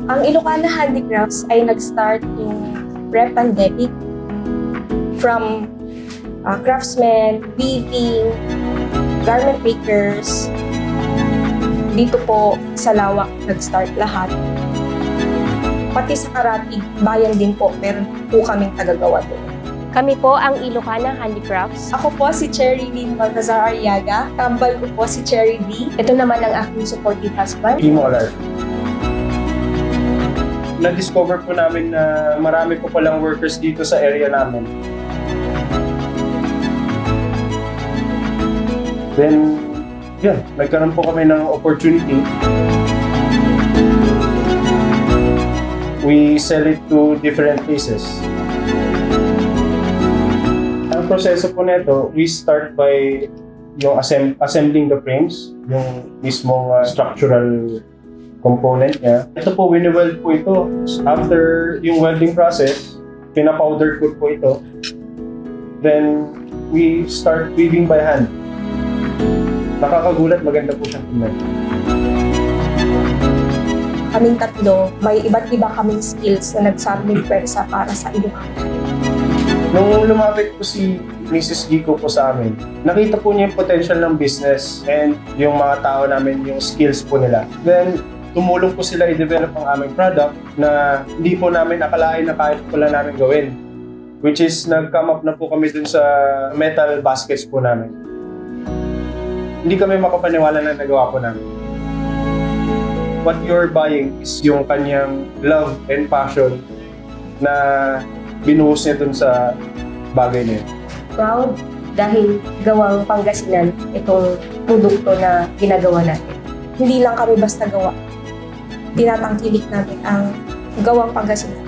Ang Ilocana Handicrafts ay nag-start yung pre-pandemic from craftsmen, weaving, garment makers. Dito po sa Lawak nag-start lahat. Pati sa Karatig, bayan din po, meron po kaming tagagawa doon. Kami po ang Ilocana Handicrafts. Ako po si Cherry Lynn Baltazar Arriaga. Kambal ko po si Cherry D. Ito naman ang aking supportive husband. Imo Alar. Na-discover po namin na marami po palang workers dito sa area namin. Then, yun, nagkaroon po kami ng opportunity. We sell it to different places. Ang proseso po nito, we start by yung assembling the frames, yung mismong structural component niya. Ito po, wini-weld po ito. After yung welding process, pina-powder coat po ito. Then, we start weaving by hand. Nakakagulat, maganda po siyang tingnan. Kaming tatlo, may iba't iba kaming skills na nagsabing pwersa para sa Ilocana. Nung lumapit po si Mrs. Gico po sa amin, nakita po niya yung potential ng business and yung mga tao namin, yung skills po nila. Then, tumulong po sila i-develop ang aming product na hindi po namin akalain na kahit pala namin gawin. Which is, nag-come up na po kami dun sa metal baskets po namin. Hindi kami makapaniwala na nagawa po namin. What you're buying is yung kanyang love and passion na binuhos niya dun sa bagay niya. Proud dahil gawang Pangasinan itong produkto na ginagawa natin. Hindi lang kami basta gawa. Tinatangkilik namin ang gawang Pangasinan.